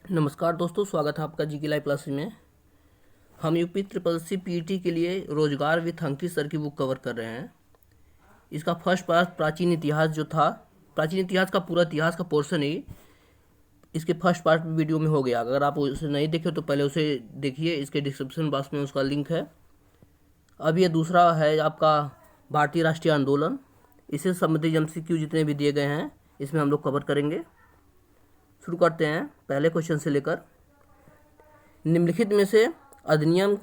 नमस्कार दोस्तों, स्वागत है आपका जीके लाइव क्लास में। हम यूपी ट्रिपल सी पीटी के लिए रोजगार विथ अंकित सर की बुक कवर कर रहे हैं। इसका फर्स्ट पार्ट प्राचीन इतिहास जो था, प्राचीन इतिहास का पूरा इतिहास का पोर्शन ही इसके फर्स्ट पार्ट वीडियो में हो गया। अगर आप उसे नहीं देखे तो पहले उसे देखिए, इसके डिस्क्रिप्शन बॉक्स में उसका लिंक है। अब ये दूसरा है आपका भारतीय राष्ट्रीय आंदोलन। इससे संबंधित MCQ जितने भी दिए गए हैं इसमें हम लोग कवर करेंगे। शुरू करते हैं पहले क्वेश्चन से लेकर। निम्नलिखित में से अधिनियम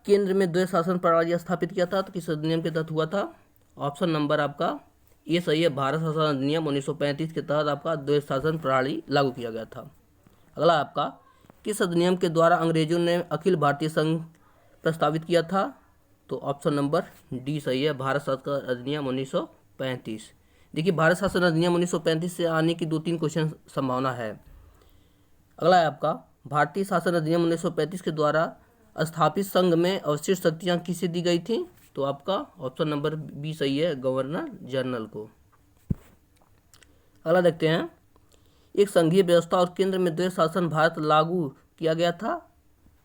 केंद्र में द्वैध शासन प्रणाली स्थापित किया था तो किस अधिनियम के तहत हुआ था? ऑप्शन नंबर आपका ये सही है, भारत शासन अधिनियम 1935 के तहत आपका द्वैध शासन प्रणाली लागू किया गया था। अगला आपका किस अधिनियम के द्वारा अंग्रेजों ने अखिल भारतीय संघ प्रस्तावित किया था? तो ऑप्शन नंबर डी सही है, भारत शासन अधिनियम 1935। देखिए, भारत शासन अधिनियम 1935 से आने की 2-3 क्वेश्चन संभावना है। अगला है आपका भारतीय शासन अधिनियम 1935 के द्वारा स्थापित संघ में अवशिष्ट शक्तियाँ किसे दी गई थी? तो आपका ऑप्शन नंबर बी सही है, गवर्नर जनरल को। अगला देखते हैं, एक संघीय व्यवस्था और केंद्र में द्वैध शासन भारत लागू किया गया था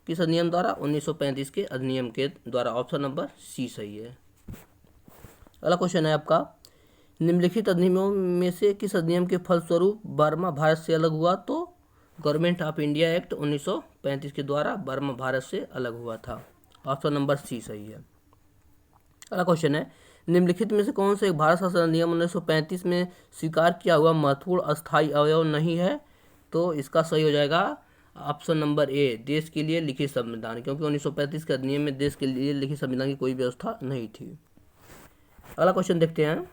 किस अधिनियम द्वारा? 1935 के अधिनियम के द्वारा। ऑप्शन नंबर सी सही है। अगला क्वेश्चन है आपका, निम्नलिखित अधिनियमों में से किस अधिनियम के फलस्वरूप बर्मा भारत से अलग हुआ? तो गवर्नमेंट ऑफ इंडिया एक्ट 1935 के द्वारा बर्मा भारत से अलग हुआ था। ऑप्शन नंबर सी सही है। अगला क्वेश्चन है, निम्नलिखित में से कौन सा एक भारत शासन अधिनियम 1935 में स्वीकार किया हुआ महत्वपूर्ण अस्थायी अवयव नहीं है? तो इसका सही हो जाएगा ऑप्शन नंबर ए, देश के लिए लिखित संविधान, क्योंकि 1935 के अधिनियम में देश के लिए लिखित संविधान की कोई व्यवस्था नहीं थी। अगला क्वेश्चन देखते हैं,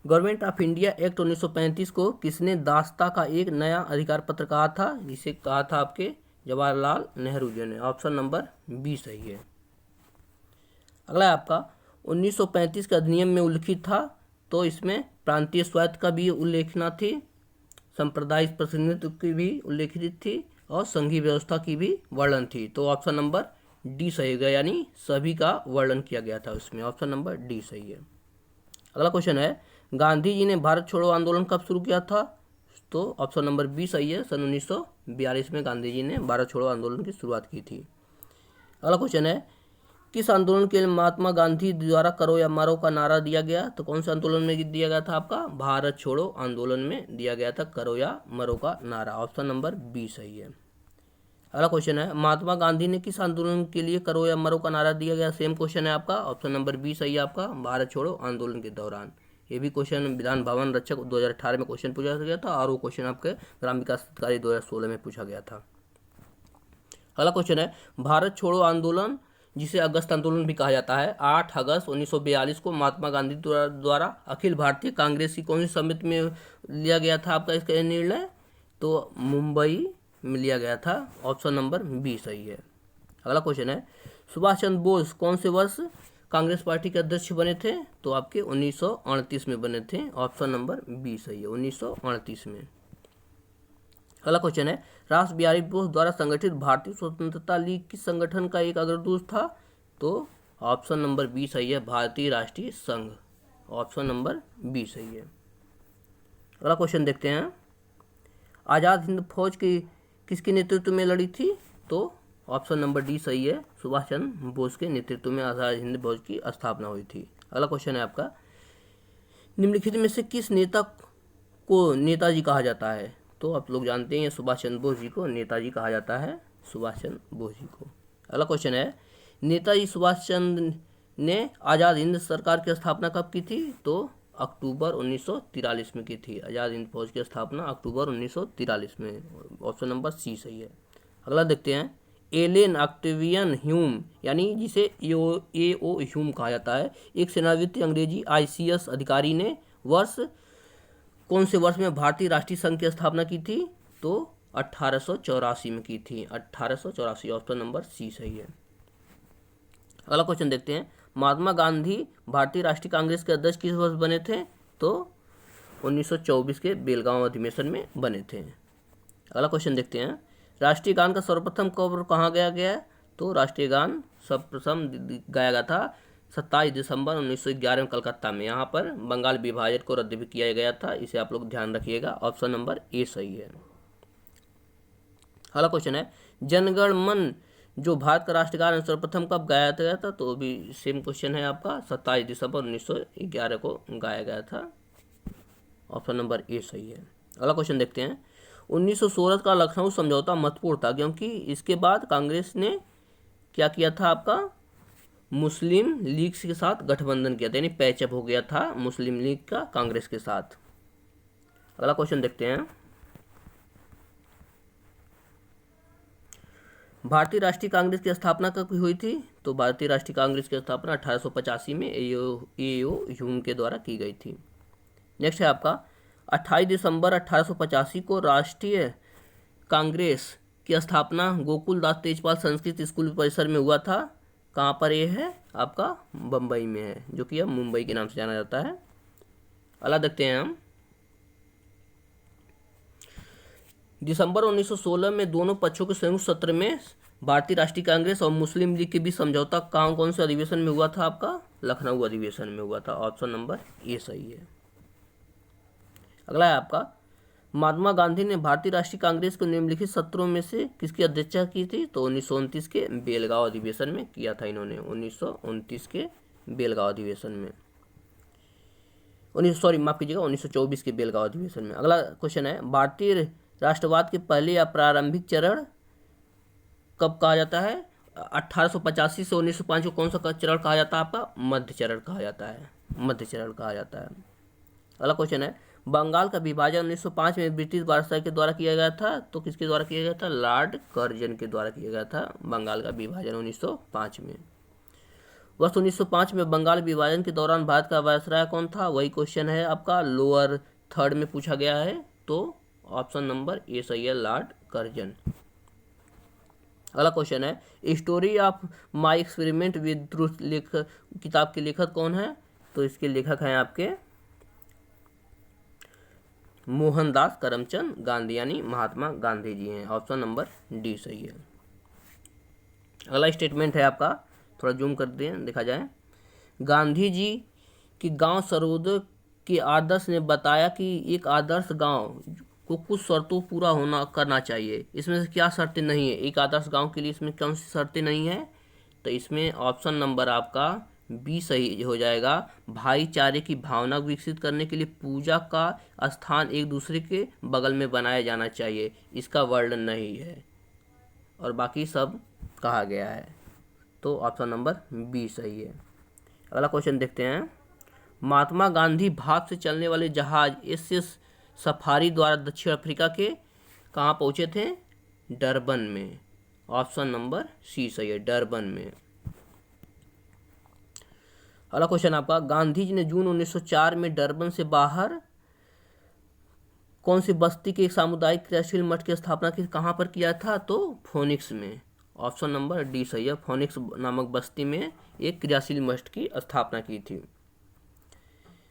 गवर्नमेंट ऑफ इंडिया एक्ट 1935 को किसने दासता का एक नया अधिकार पत्र कहा था? जिसे कहा था आपके जवाहरलाल नेहरू जी ने। ऑप्शन नंबर बी सही है। अगला है आपका 1935 के अधिनियम में उल्लिखित था तो इसमें प्रांतीय स्वायत्त का भी उल्लेखना थी, सांप्रदायिक प्रतिनिधित्व की भी उल्लेखित थी और संघीय व्यवस्था की भी वर्णन थी। तो ऑप्शन नंबर डी सही होगा, यानी सभी का वर्णन किया गया था उसमें। ऑप्शन नंबर डी सही है। अगला क्वेश्चन है, गांधी जी ने भारत छोड़ो आंदोलन कब शुरू किया था? तो ऑप्शन नंबर बी सही है, सन 1942 में गांधी जी ने भारत छोड़ो आंदोलन की शुरुआत की थी। अगला क्वेश्चन है, किस आंदोलन के लिए महात्मा गांधी द्वारा करो या मरो का नारा दिया गया? तो कौन से आंदोलन में दिया गया था? आपका भारत छोड़ो आंदोलन में दिया गया था करो या मरो का नारा। ऑप्शन नंबर बी सही है। अगला क्वेश्चन है, महात्मा गांधी ने किस आंदोलन के लिए करो या मरो का नारा दिया गया? सेम क्वेश्चन है आपका, ऑप्शन नंबर बी सही है आपका, भारत छोड़ो आंदोलन के दौरान। ये भी क्वेश्चन विधान भवन रक्षक 2018 में क्वेश्चन पूछा गया था और वो क्वेश्चन आपके ग्राम विकास अधिकारी 2016 में पूछा गया था। अगला क्वेश्चन है, भारत छोड़ो आंदोलन जिसे अगस्त आंदोलन भी कहा जाता है, 8 अगस्त 1942 को महात्मा गांधी द्वारा अखिल भारतीय कांग्रेस की कौन सी समिति में लिया गया था आपका इसका निर्णय? तो मुंबई में लिया गया था। ऑप्शन नंबर बी सही है। अगला क्वेश्चन है, सुभाष चंद्र बोस कौन से वर्ष कांग्रेस पार्टी के अध्यक्ष बने थे? तो आपके 1938 में बने थे। ऑप्शन नंबर बी सही है, 1938 में। अगला क्वेश्चन है, रास बिहारी बोस द्वारा संगठित भारतीय स्वतंत्रता लीग किस संगठन का एक अग्रदूत था? तो ऑप्शन नंबर बी सही है, भारतीय राष्ट्रीय संघ। ऑप्शन नंबर बी सही है। अगला क्वेश्चन देखते हैं, आज़ाद हिंद फौज की किसके नेतृत्व में लड़ी थी? तो ऑप्शन नंबर डी सही है, सुभाष चंद्र बोस के नेतृत्व में आज़ाद हिंद फौज की स्थापना हुई थी। अगला क्वेश्चन है आपका, निम्नलिखित में से किस नेता को नेताजी कहा जाता है? तो आप लोग जानते हैं सुभाष चंद्र बोस जी को नेताजी कहा जाता है, सुभाष चंद्र बोस जी को। अगला क्वेश्चन है, नेताजी सुभाष चंद्र ने आज़ाद हिंद सरकार की स्थापना कब की थी? तो अक्टूबर 1943 में की थी। आज़ाद हिंद फौज की स्थापना अक्टूबर 1943 में। ऑप्शन नंबर सी सही है। अगला देखते हैं, एलेन ऑक्टेवियन ह्यूम यानी जिसे ए.ओ. ह्यूम कहा जाता है, एक सेनावृत्ति अंग्रेजी ICS अधिकारी ने कौन से वर्ष में भारतीय राष्ट्रीय संघ की स्थापना की थी? तो 1884 में की थी, 1884। ऑप्शन नंबर सी सही है। अगला क्वेश्चन देखते हैं, महात्मा गांधी भारतीय राष्ट्रीय कांग्रेस के अध्यक्ष किस वर्ष बने थे? तो 1924 के बेलगांव अधिवेशन में बने थे। अगला क्वेश्चन देखते हैं, राष्ट्रीय गान का सर्वप्रथम कब कहाँ गाया गया? तो राष्ट्रीय गान सर्वप्रथम गाया गया था 27 दिसंबर 1911 में कलकत्ता में। यहाँ पर बंगाल विभाजन को रद्द भी किया गया था, इसे आप लोग ध्यान रखिएगा। ऑप्शन नंबर ए सही है। अगला क्वेश्चन है, जनगण मन जो भारत का राष्ट्रगान सर्वप्रथम कब गाया गया था? तो भी सेम क्वेश्चन है आपका, 27 दिसंबर 1911 को गाया गया था। ऑप्शन नंबर ए सही है। अगला क्वेश्चन देखते हैं, 1916 का लखनऊ समझौता महत्वपूर्ण था क्योंकि इसके बाद कांग्रेस ने क्या किया था आपका, मुस्लिम लीग के साथ गठबंधन किया था, यानी पैचअप हो गया था मुस्लिम लीग का कांग्रेस के साथ। अगला क्वेश्चन देखते हैं, भारतीय राष्ट्रीय कांग्रेस की स्थापना कब हुई थी? तो भारतीय राष्ट्रीय कांग्रेस की स्थापना 1885 में एओ ह्यूम के द्वारा की गई थी। नेक्स्ट है आपका, 28 दिसंबर 1885 को राष्ट्रीय कांग्रेस की स्थापना गोकुलदास तेजपाल संस्कृत स्कूल परिसर में हुआ था। कहाँ पर ये है आपका, बम्बई में है, जो कि अब मुंबई के नाम से जाना जाता है। अगला देखते हैं हम, दिसंबर 1916 में दोनों पक्षों के संयुक्त सत्र में भारतीय राष्ट्रीय कांग्रेस और मुस्लिम लीग के बीच समझौता कौन से अधिवेशन में हुआ था आपका, लखनऊ अधिवेशन में हुआ था। ऑप्शन नंबर ए सही है। अगला है आपका, महात्मा गांधी ने भारतीय राष्ट्रीय कांग्रेस को निम्नलिखित सत्रों में से किसकी अध्यक्षता की थी? तो 1929 के बेलगांव अधिवेशन में किया था इन्होंने, 1929 के बेलगांव अधिवेशन में, 1924 के बेलगांव अधिवेशन में। अगला क्वेश्चन है, भारतीय राष्ट्रवाद के पहले या प्रारंभिक चरण कब कहा जाता है? 1885 से 1905 को कौन सा चरण कहा जाता है आपका? मध्य चरण कहा जाता है, मध्य चरण कहा जाता है। अगला क्वेश्चन है, बंगाल का विभाजन 1905 में ब्रिटिश बादशाह के द्वारा किया गया था। तो किसके द्वारा किया गया था? लॉर्ड कर्जन के द्वारा किया गया था बंगाल का विभाजन 1905 में। वर्ष 1905 में बंगाल विभाजन के दौरान भारत का वायसराय कौन था? वही क्वेश्चन है आपका, लोअर थर्ड में पूछा गया है। तो ऑप्शन नंबर ए सही है, लॉर्ड कर्जन। अगला क्वेश्चन है, story of my experiment with truth किताब के लेखक कौन है? तो इसके लेखक हैं आपके मोहनदास करमचंद गांधी, यानी महात्मा गांधी जी हैं। ऑप्शन नंबर डी सही है। अगला स्टेटमेंट है आपका, थोड़ा जूम कर दें देखा जाए, गांधी जी की गांव सर्वोदय के आदर्श ने बताया कि एक आदर्श गांव को कुछ शर्तों पूरा होना करना चाहिए। इसमें से क्या शर्तें नहीं है? एक आदर्श गांव के लिए इसमें कौन सी शर्तें नहीं है? तो इसमें ऑप्शन नंबर आपका बी सही हो जाएगा, भाईचारे की भावना विकसित करने के लिए पूजा का स्थान एक दूसरे के बगल में बनाया जाना चाहिए, इसका वर्णन नहीं है और बाकी सब कहा गया है। तो ऑप्शन नंबर बी सही है। अगला क्वेश्चन देखते हैं, महात्मा गांधी भाप से चलने वाले जहाज एसएस सफारी द्वारा दक्षिण अफ्रीका के कहाँ पहुँचे थे? डरबन में। ऑप्शन नंबर सी सही है, डरबन में। अगला क्वेश्चन आपका, गांधी जी ने जून 1904 में डरबन से बाहर कौन सी बस्ती के एक सामुदायिक क्रियाशील मठ की स्थापना की? कहाँ पर किया था? तो फोनिक्स में। ऑप्शन नंबर डी सही है, फोनिक्स नामक बस्ती में एक क्रियाशील मठ की स्थापना की थी।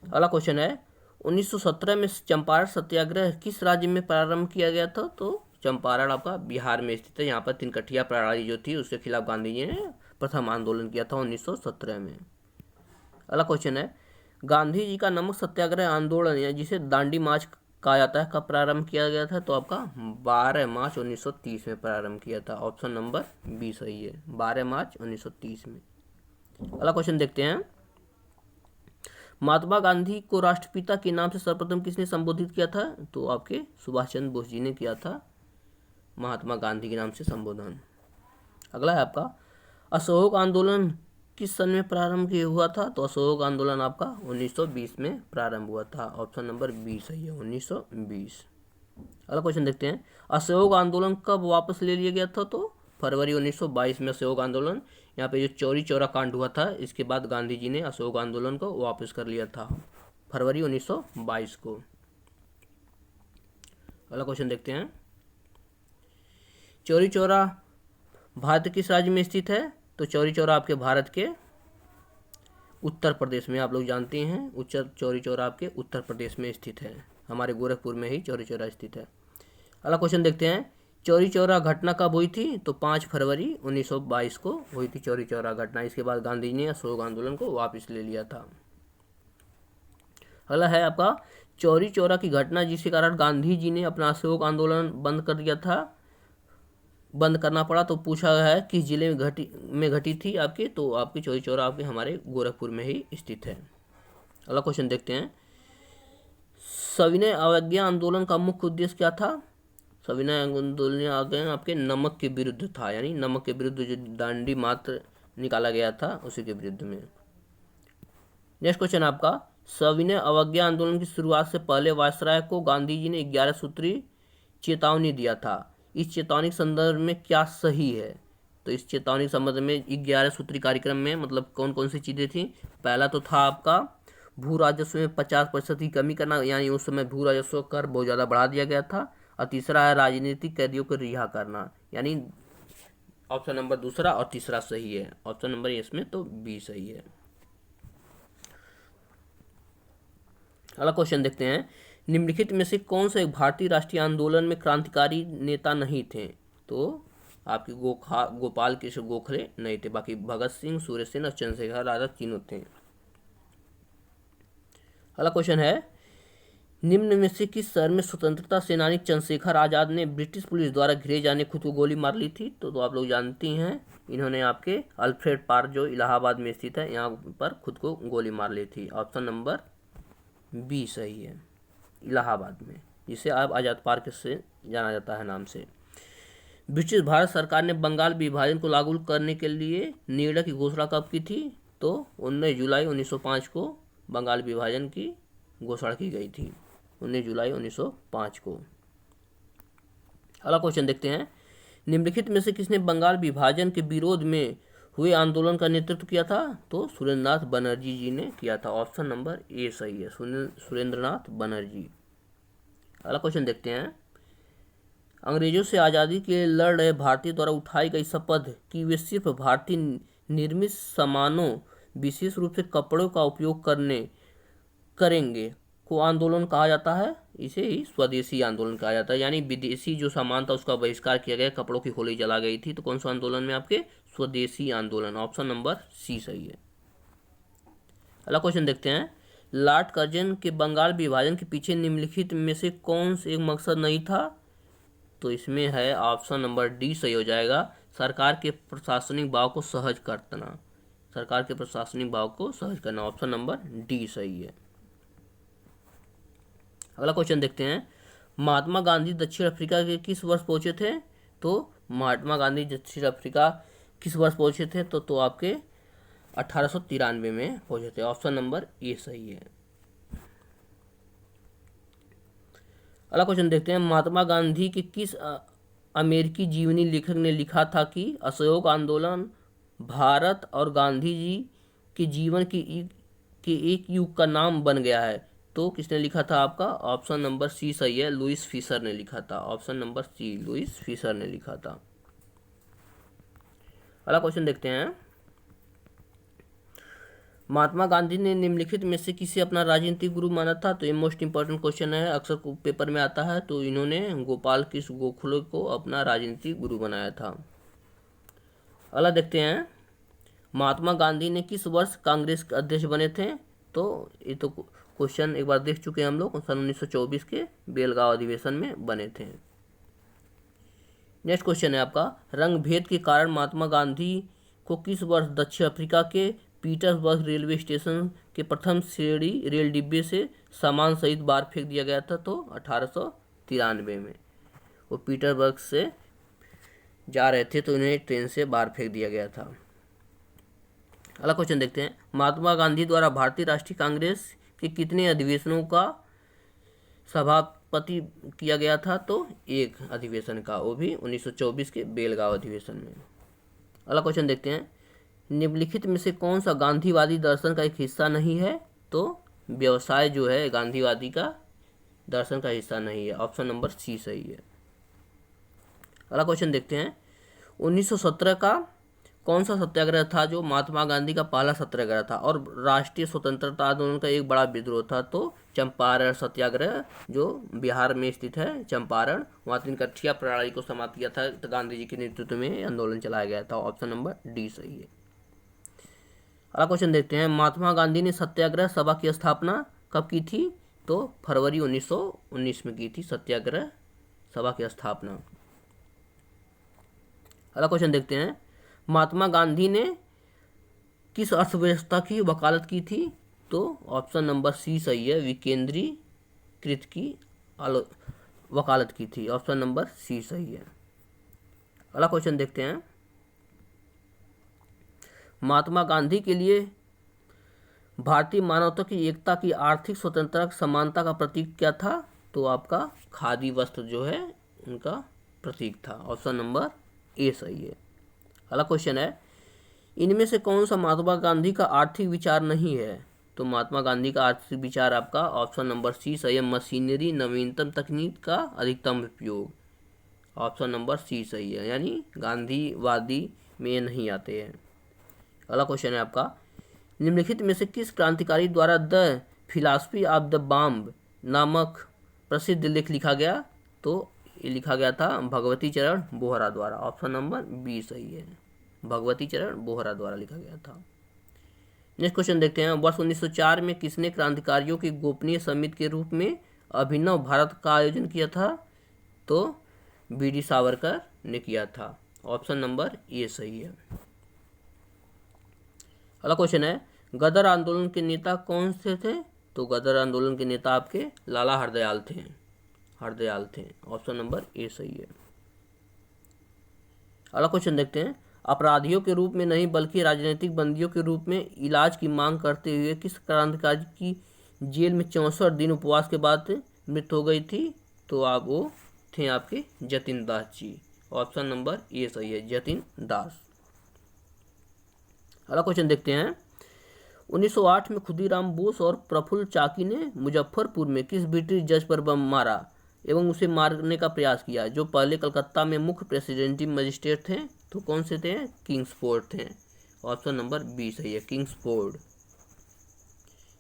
अगला क्वेश्चन है, 1917 में चंपारण सत्याग्रह किस राज्य में प्रारंभ किया गया था? तो चंपारण आपका बिहार में स्थित है। यहाँ पर तिनकठिया प्रणाली जो थी उसके खिलाफ गांधी जी ने प्रथम आंदोलन किया था 1917 में। अगला क्वेश्चन है, गांधी जी का नमक सत्याग्रह आंदोलन या जिसे दांडी मार्च कहा जाता है कब प्रारंभ किया गया था? तो आपका 12 मार्च 1930 में प्रारंभ किया था। ऑप्शन नंबर बी सही है, 12 मार्च 1930 में। अगला क्वेश्चन देखते हैं, महात्मा गांधी को राष्ट्रपिता के नाम से सर्वप्रथम किसने संबोधित किया था? तो आपके सुभाष चंद्र बोस जी ने किया था महात्मा गांधी के नाम से संबोधन। अगला है आपका, असहयोग आंदोलन किस सन में प्रारंभ हुआ था? तो असहयोग आंदोलन आपका 1920 में प्रारंभ हुआ था। ऑप्शन नंबर बी सही है, 1920। अगला क्वेश्चन देखते हैं, असहयोग आंदोलन कब वापस ले लिया गया था? तो फरवरी 1922 में असहयोग आंदोलन, यहाँ पे जो चौरी चौरा कांड हुआ था इसके बाद गांधी जी ने असहयोग आंदोलन को वापस कर लिया था फरवरी 1922 को। अगला क्वेश्चन देखते हैं, चौरी चौरा भारत किस राज्य में स्थित है? तो चौरी चौरा आपके भारत के उत्तर प्रदेश में, आप लोग जानते हैं चौरी चौरा आपके उत्तर प्रदेश में स्थित है, हमारे गोरखपुर में ही चौरी चौरा स्थित है। अगला क्वेश्चन देखते हैं, चौरी चौरा घटना कब हुई थी? तो 5 फरवरी 1922 को हुई थी चौरी चौरा घटना। इसके बाद गांधी जी ने अशोक आंदोलन को वापस ले लिया था। अगला है आपका चौरी चौरा की घटना जिसके कारण गांधी जी ने अपना अशोक आंदोलन बंद कर दिया था, बंद करना पड़ा। तो पूछा है किस जिले में घटी थी आपकी? तो आपकी चौरी चौरा आपके हमारे गोरखपुर में ही स्थित है। अगला क्वेश्चन देखते हैं, सविनय अवज्ञा आंदोलन का मुख्य उद्देश्य क्या था? सविनय आंदोलन आपके नमक के विरुद्ध था, यानी नमक के विरुद्ध जो दांडी मार्च निकाला गया था उसी के विरुद्ध में। नेक्स्ट क्वेश्चन आपका, सविनय अवज्ञा आंदोलन की शुरुआत से पहले वायसराय को गांधी जी ने 11 सूत्री चेतावनी दिया था। इस चेतावनी के संदर्भ में क्या सही है? तो इस चेतावनी के संबंध में 11 सूत्री कार्यक्रम में मतलब कौन कौन सी चीज़ें थी? पहला तो था आपका भू राजस्व में 50% की कमी करना, यानी उस समय भू राजस्व कर बहुत ज़्यादा बढ़ा दिया गया था। और तीसरा है राजनीतिक कैदियों को रिहा करना, यानी ऑप्शन नंबर दूसरा और तीसरा सही है। ऑप्शन नंबर इसमें तो बी सही है। अगला क्वेश्चन देखते हैं, निम्नलिखित में से कौन सा एक भारतीय राष्ट्रीय आंदोलन में क्रांतिकारी नेता नहीं थे? तो आपके गोपाल कृष्ण गोखले नहीं थे, बाकी भगत सिंह, सूर्य सेन और चंद्रशेखर आजाद तीनों थे। अगला क्वेश्चन है, निम्न में से किस शहर में स्वतंत्रता सेनानी चंद्रशेखर आजाद ने ब्रिटिश पुलिस द्वारा घिरे जाने खुद को गोली मार ली थी? तो आप लोग जानती हैं, इन्होंने आपके अल्फ्रेड पार्क जो इलाहाबाद में स्थित है यहाँ पर खुद को गोली मार ली थी। ऑप्शन नंबर बी सही है, इलाहाबाद में, जिसे अब आज़ाद पार्क से जाना जाता है नाम से। ब्रिटिश भारत सरकार ने बंगाल विभाजन को लागू करने के लिए निर्णय की घोषणा कब की थी? तो 19 जुलाई 1905 को बंगाल विभाजन की घोषणा की गई थी, 19 जुलाई 1905 को। अगला क्वेश्चन देखते हैं, निम्नलिखित में से किसने बंगाल विभाजन के विरोध में हुए आंदोलन का नेतृत्व किया था? तो सुरेंद्रनाथ बनर्जी जी ने किया था। ऑप्शन नंबर ए सही है, सुरेंद्रनाथ बनर्जी। अगला क्वेश्चन देखते हैं, अंग्रेजों से आज़ादी के लिए लड़ रहे भारतीय द्वारा उठाई गई शपथ कि वे सिर्फ भारतीय निर्मित सामानों विशेष रूप से कपड़ों का उपयोग करेंगे को आंदोलन कहा जाता है। इसे ही स्वदेशी आंदोलन कहा जाता है, यानी विदेशी जो सामान था उसका बहिष्कार किया गया, कपड़ों की होली जला गई थी। तो कौन सा आंदोलन में आपके? स्वदेशी आंदोलन। ऑप्शन नंबर सी सही है। अगला क्वेश्चन देखते हैं, लॉर्ड कर्जन के बंगाल विभाजन के पीछे निम्नलिखित में से कौन से एक मकसद नहीं था? तो इसमें है ऑप्शन नंबर डी सही हो जाएगा, सरकार के प्रशासनिक भाव को सहज करना, सरकार के प्रशासनिक भाव को सहज करना। ऑप्शन नंबर डी सही है। अगला क्वेश्चन देखते हैं, महात्मा गांधी दक्षिण अफ्रीका के किस वर्ष पहुंचे थे? तो महात्मा गांधी दक्षिण अफ्रीका किस वर्ष पहुंचे थे? तो आपके 1893 में पहुंचे थे। ऑप्शन नंबर ए सही है। अगला क्वेश्चन देखते हैं, महात्मा गांधी के किस अमेरिकी जीवनी लेखक ने लिखा था कि असहयोग आंदोलन भारत और गांधी जी के जीवन के एक युग का नाम बन गया है? तो किसने लिखा था आपका? ऑप्शन नंबर सी सही है, लुइस फिशर ने लिखा था। Option number C, Louis Fisher ने लिखा था। अगला क्वेश्चन देखते हैं, महात्मा गांधी ने निम्नलिखित में से किसे अपना राजनीतिक गुरु माना था? तो ये मोस्ट इंपॉर्टेंट क्वेश्चन है, अक्सर पेपर में आता है। तो इन्होंने गोपाल कृष्ण गोखले को अपना राजनीतिक गुरु बनाया था। अगला देखते हैं, महात्मा गांधी ने किस वर्ष कांग्रेस के अध्यक्ष बने थे? तो ये तो क्वेश्चन एक बार देख चुके हैं हम लोग, सन 1924 के बेलगांव अधिवेशन में बने थे। नेक्स्ट क्वेश्चन है आपका, रंग भेद के कारण महात्मा गांधी को किस वर्ष दक्षिण अफ्रीका के पीटर्सबर्ग रेलवे स्टेशन के प्रथम श्रेणी रेल डिब्बे से सामान सहित बाहर फेंक दिया गया था? तो 1893 में वो पीटर्सबर्ग से जा रहे थे तो उन्हें ट्रेन से बाहर फेंक दिया गया था। अगला क्वेश्चन देखते हैं, महात्मा गांधी द्वारा भारतीय राष्ट्रीय कांग्रेस के कितने अधिवेशनों का सभापति किया गया था? तो एक अधिवेशन का, वो भी 1924 के बेलगांव अधिवेशन में। अगला क्वेश्चन देखते हैं, निम्नलिखित में से कौन सा गांधीवादी दर्शन का एक हिस्सा नहीं है? तो व्यवसाय जो है गांधीवादी का दर्शन का हिस्सा नहीं है। ऑप्शन नंबर सी सही है। अगला क्वेश्चन देखते हैं, 1917 का कौन सा सत्याग्रह था जो महात्मा गांधी का पहला सत्याग्रह था और राष्ट्रीय स्वतंत्रता आंदोलन का एक बड़ा विद्रोह था? तो चंपारण सत्याग्रह, जो बिहार में स्थित है चंपारण, वहाँ 3 कठिया प्रणाली को समाप्त किया था, तो गांधी जी के नेतृत्व में आंदोलन चलाया गया था। ऑप्शन नंबर डी सही है। अगला क्वेश्चन देखते हैं, महात्मा गांधी ने सत्याग्रह सभा की स्थापना कब की थी? तो फरवरी 1919 में की थी सत्याग्रह सभा की स्थापना। अगला क्वेश्चन देखते हैं, महात्मा गांधी ने किस अर्थव्यवस्था की वकालत की थी? तो ऑप्शन नंबर सी सही है, विकेंद्रीकृत की वकालत की थी। ऑप्शन नंबर सी सही है। अगला क्वेश्चन देखते हैं, महात्मा गांधी के लिए भारतीय मानवता की एकता की आर्थिक स्वतंत्रता समानता का प्रतीक क्या था? तो आपका खादी वस्त्र जो है उनका प्रतीक था। ऑप्शन नंबर ए सही है। अगला क्वेश्चन है, इनमें से कौन सा महात्मा गांधी का आर्थिक विचार नहीं है? तो महात्मा गांधी का आर्थिक विचार आपका ऑप्शन नंबर सी सही है, मशीनरी नवीनतम तकनीक का अधिकतम उपयोग। ऑप्शन नंबर सी सही है, यानी गांधीवादी में ये नहीं आते हैं। अगला क्वेश्चन है आपका, निम्नलिखित में से किस क्रांतिकारी द्वारा the philosophy of the bomb नामक प्रसिद्ध लेख लिखा गया? तो ये लिखा गया था भगवती चरण बोहरा द्वारा। ऑप्शन नंबर बी सही है, भगवती चरण बोहरा द्वारा लिखा गया था। नेक्स्ट क्वेश्चन देखते हैं, वर्ष 1904 में किसने क्रांतिकारियों की गोपनीय समिति के रूप में अभिनव भारत का आयोजन किया था? तो बी.डी. सावरकर ने किया था। ऑप्शन नंबर ए सही है। अगला क्वेश्चन है, गदर आंदोलन के नेता कौन से थे? तो गदर आंदोलन के नेता आपके लाला हरदयाल थे। ऑप्शन नंबर ए सही है। अगला क्वेश्चन देखते हैं, अपराधियों के रूप में नहीं बल्कि राजनीतिक बंदियों के रूप में इलाज की मांग करते हुए किस क्रांतिकारी की जेल में 64 दिन उपवास के बाद मृत्यु हो गई थी? तो आप वो थे आपके Jatin Das ji. Option number A सही है, जतिन दास। अगला क्वेश्चन देखते हैं, 1908 में खुदीराम बोस और प्रफुल्ल चाकी ने मुजफ्फरपुर में किस ब्रिटिश जज पर बम मारा एवं उसे मारने का प्रयास किया, जो पहले कलकत्ता में मुख्य प्रेसिडेंटी मजिस्ट्रेट थे? तो कौन से थे? किंग्सफोर्ड थे। ऑप्शन नंबर बी सही है, किंग्सफोर्ड।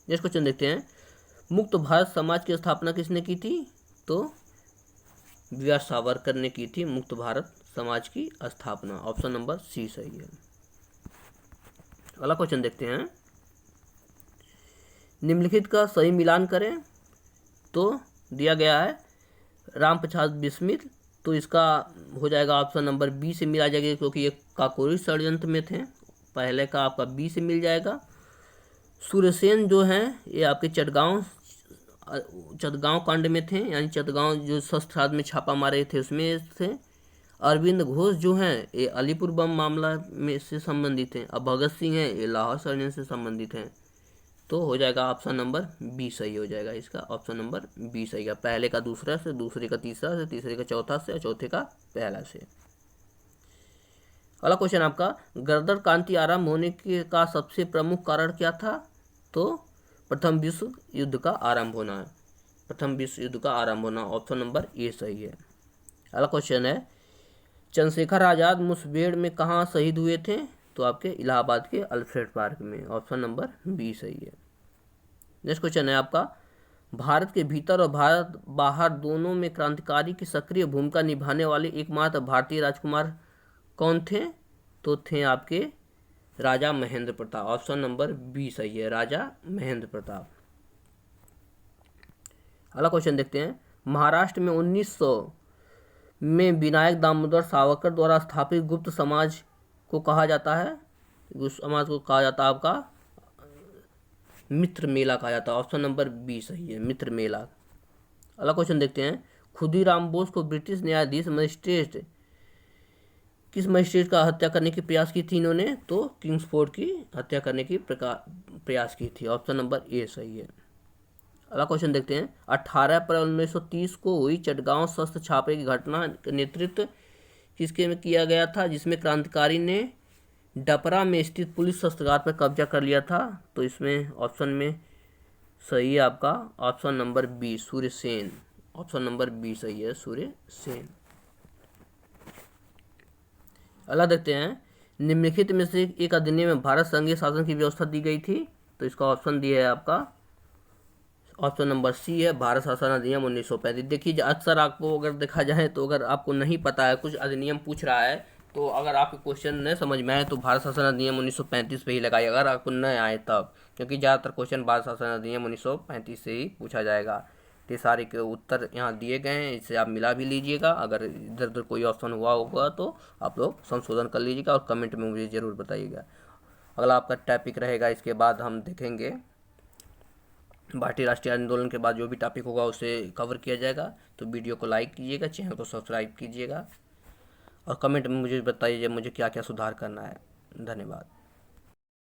नेक्स्ट क्वेश्चन देखते हैं, मुक्त भारत समाज की स्थापना किसने की थी? तो बी.आर. सावरकर ने की थी मुक्त भारत समाज की स्थापना। ऑप्शन नंबर सी सही है। अगला क्वेश्चन देखते हैं, निम्नलिखित का सही मिलान करें। तो दिया गया है राम प्रसाद बिस्मिल, तो इसका हो जाएगा ऑप्शन नंबर बी से मिला जाएगा, क्योंकि ये काकोरी षड्यंत्र में थे। पहले का आपका बी से मिल जाएगा। सूर्यसेन जो हैं ये आपके चटगांव कांड में थे, यानी चटगांव जो शस्त्रास्त्र में छापा मारे थे उसमें थे। अरविंद घोष जो हैं ये अलीपुर बम मामला में से संबंधित हैं। अब भगत सिंह हैं ये लाहौर षड्यंत्र से संबंधित हैं। तो हो जाएगा ऑप्शन नंबर बी सही हो जाएगा इसका। ऑप्शन नंबर बी सही है, पहले का दूसरा से, दूसरे का तीसरा से, तीसरे का चौथा से और चौथे का पहला से। अगला क्वेश्चन आपका, गदर क्रांति आरंभ होने का सबसे प्रमुख कारण क्या था? तो प्रथम विश्व युद्ध का आरंभ होना है, प्रथम विश्व युद्ध का आरंभ होना। ऑप्शन नंबर ए सही है। अगला क्वेश्चन है, चंद्रशेखर आजाद मुठभेड़ में कहाँ शहीद हुए थे? तो आपके इलाहाबाद के अल्फ्रेड पार्क में। ऑप्शन नंबर बी सही है। नेक्स्ट क्वेश्चन है आपका, भारत के भीतर और भारत बाहर दोनों में क्रांतिकारी की सक्रिय भूमिका निभाने वाले एकमात्र भारतीय राजकुमार कौन थे? तो थे आपके Raja Mahendra Pratap. Option number B सही है, राजा महेंद्र प्रताप। अगला क्वेश्चन देखते हैं, महाराष्ट्र में 1900 में विनायक दामोदर सावरकर द्वारा स्थापित गुप्त समाज को कहा जाता है, गुप्त समाज को कहा जाता है आपका मित्र मेला कहा जाता है। ऑप्शन नंबर बी सही है, मित्र मेला। अगला क्वेश्चन देखते हैं, खुदीराम बोस को ब्रिटिश न्यायाधीश मजिस्ट्रेट किस मजिस्ट्रेट का हत्या करने की प्रयास की थी इन्होंने? तो किंग्सफोर्ड की हत्या करने की प्रयास की थी। ऑप्शन नंबर ए सही है। अगला क्वेश्चन देखते हैं, 18 अप्रैल 1930 को हुई चटगांव शस्त्र छापे की घटना का नेतृत्व किसके में किया गया था, जिसमें क्रांतिकारी ने डपरा में स्थित पुलिस शस्त्रागार पर कब्जा कर लिया था? तो इसमें ऑप्शन में सही है आपका option number B, Suryasen. Option number B सही है, सूर्यसेन। अगला देखते हैं, निम्नलिखित में से एक अधिनियम में भारत संघीय शासन की व्यवस्था दी गई थी? तो इसका ऑप्शन दिया है आपका, ऑप्शन नंबर सी है, भारत शासन अधिनियम 1935। देखिए अक्सर आपको अगर देखा जाए तो अगर आपको नहीं पता है, कुछ अधिनियम पूछ रहा है, तो अगर आपको क्वेश्चन नहीं समझ में आए तो भारत शासन अधिनियम 1935 पे ही लगाइए, अगर आपको न आए तब, क्योंकि ज़्यादातर क्वेश्चन भारत शासन अधिनियम 1935 से ही पूछा जाएगा। तो ये सारे के उत्तर यहाँ दिए गए हैं, इससे आप मिला भी लीजिएगा। अगर इधर उधर कोई ऑप्शन हुआ होगा तो आप लोग संशोधन कर लीजिएगा और कमेंट में मुझे ज़रूर बताइएगा। अगला आपका टॉपिक रहेगा, इसके बाद हम देखेंगे भारतीय राष्ट्रीय आंदोलन के बाद जो भी टॉपिक होगा उसे कवर किया जाएगा। तो वीडियो को लाइक कीजिएगा, चैनल को सब्सक्राइब कीजिएगा और कमेंट में मुझे बताइए मुझे क्या क्या सुधार करना है। धन्यवाद।